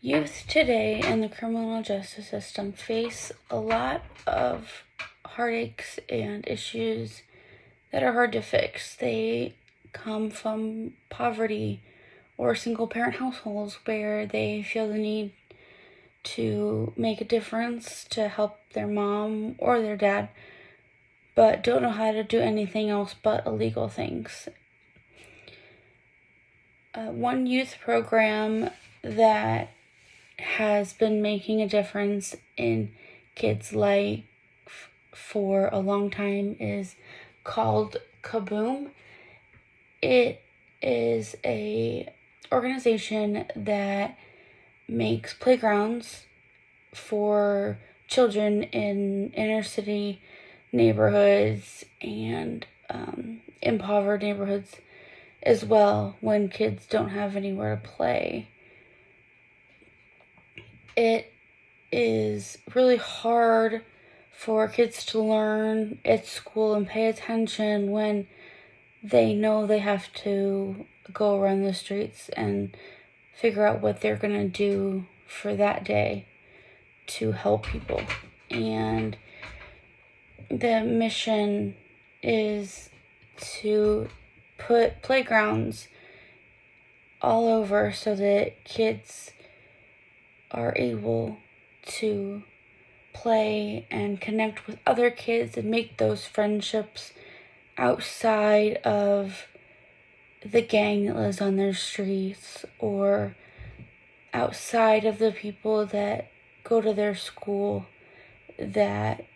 Youth today in the criminal justice system face a lot of heartaches and issues that are hard to fix. They come from poverty or single parent households where they feel the need to make a difference to help their mom or their dad, but don't know how to do anything else but illegal things. One youth program that has been making a difference in kids' life for a long time is called Kaboom. It is a organization that makes playgrounds for children in inner city neighborhoods and impoverished neighborhoods as well, when kids don't have anywhere to play. It is really hard for kids to learn at school and pay attention when they know they have to go around the streets and figure out what they're going to do for that day to help people. And the mission is to put playgrounds all over so that kids are able to play and connect with other kids and make those friendships outside of the gang that lives on their streets or outside of the people that go to their school that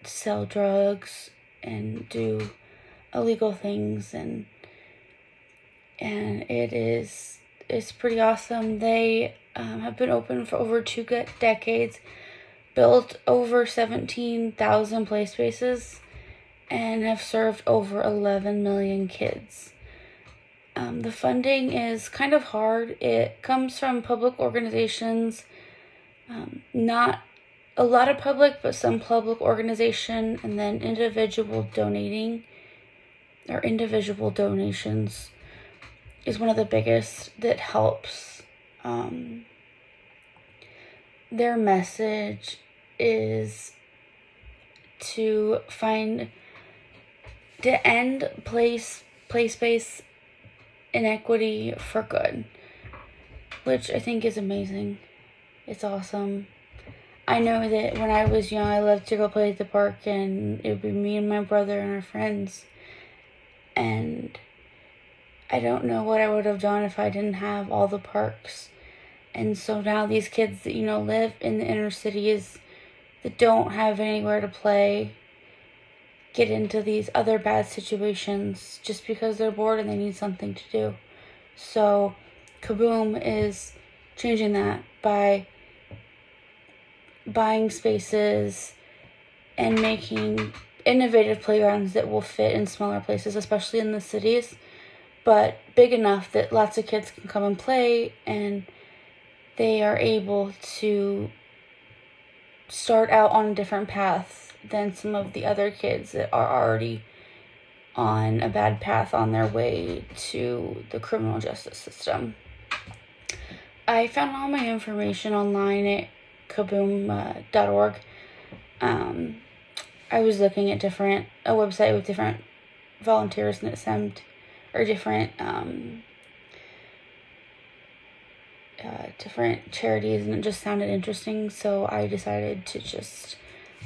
sell drugs and do illegal things, and it's pretty awesome. They have been open for over 2 decades, built over 17,000 play spaces, and have served over 11 million kids. The funding is kind of hard. It comes from public organizations, not a lot of public, but some public organization, and then individual donations is one of the biggest that helps. Their message is to end play space inequity for good, which I think is amazing. It's awesome. I know that when I was young, I loved to go play at the park, and it would be me and my brother and our friends. And I don't know what I would have done if I didn't have all the parks. And so now these kids that, live in the inner cities that don't have anywhere to play get into these other bad situations just because they're bored and they need something to do. So Kaboom is changing that by buying spaces and making innovative playgrounds that will fit in smaller places, especially in the cities, but big enough that lots of kids can come and play, and they are able to start out on a different path than some of the other kids that are already on a bad path on their way to the criminal justice system. I found all my information online at kaboom.org. I was looking at a website with different volunteers and different charities, and it just sounded interesting, so I decided to just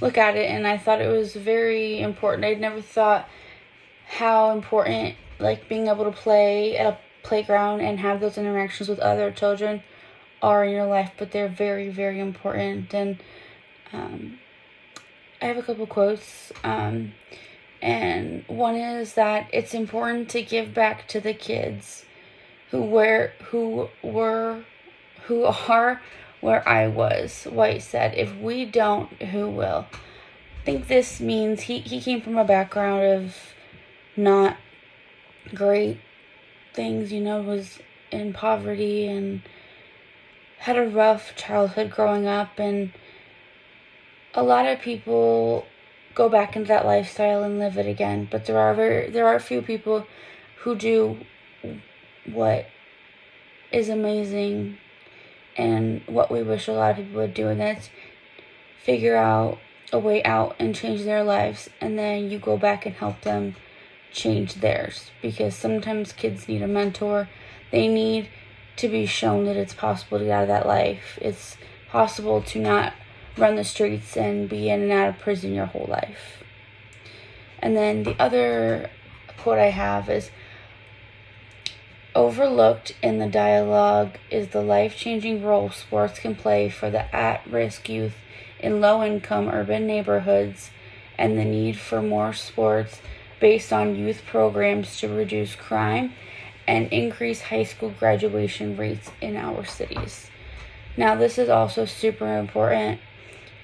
look at it, and I thought it was very important. I'd never thought how important being able to play at a playground and have those interactions with other children are in your life, but they're very, very important. And I have a couple quotes, and one is that it's important to give back to the kids who are where I was. White said, "If we don't, who will?" I think this means he came from a background of not great things, was in poverty and had a rough childhood growing up, and a lot of people go back into that lifestyle and live it again, but there are a few people who do what is amazing and what we wish a lot of people would do, and that's figure out a way out and change their lives, and then you go back and help them change theirs. Because sometimes kids need a mentor. They need to be shown that it's possible to get out of that life. It's possible to not run the streets and be in and out of prison your whole life. And then the other quote I have is, overlooked in the dialogue is the life-changing role sports can play for the at-risk youth in low-income urban neighborhoods, and the need for more sports based on youth programs to reduce crime and increase high school graduation rates in our cities. Now, this is also super important.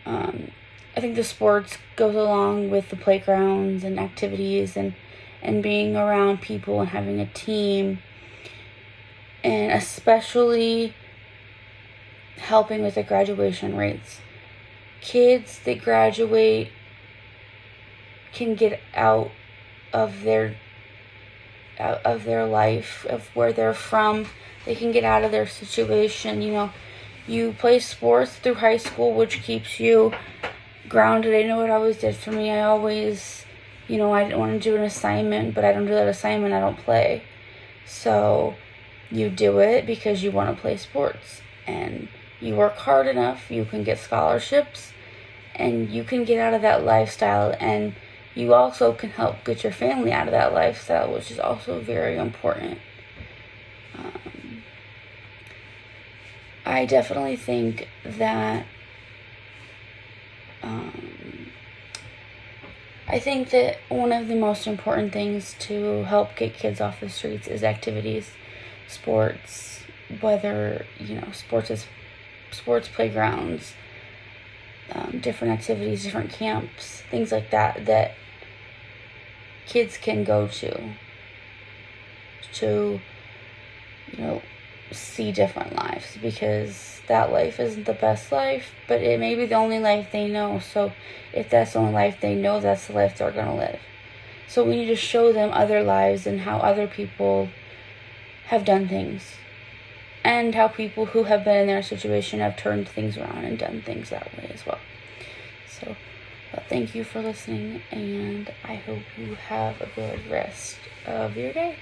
I think the sports goes along with the playgrounds and activities and being around people and having a team, and especially helping with the graduation rates. Kids that graduate can get out of their life, of where they're from. They can get out of their situation. You play sports through high school, which keeps you grounded. I know it always did for me. I always, I didn't want to do an assignment, but I don't do that assignment, I don't play. So you do it because you want to play sports, and you work hard enough, you can get scholarships, and you can get out of that lifestyle, and you also can help get your family out of that lifestyle, which is also very important. I definitely think that one of the most important things to help get kids off the streets is activities, sports, whether, sports playgrounds, different activities, different camps, things like that kids can go to, see different lives, because that life isn't the best life, but it may be the only life they know. So if that's the only life they know, that's the life they're going to live. So we need to show them other lives and how other people have done things, and how people who have been in their situation have turned things around and done things that way as well. So thank you for listening, and I hope you have a good rest of your day.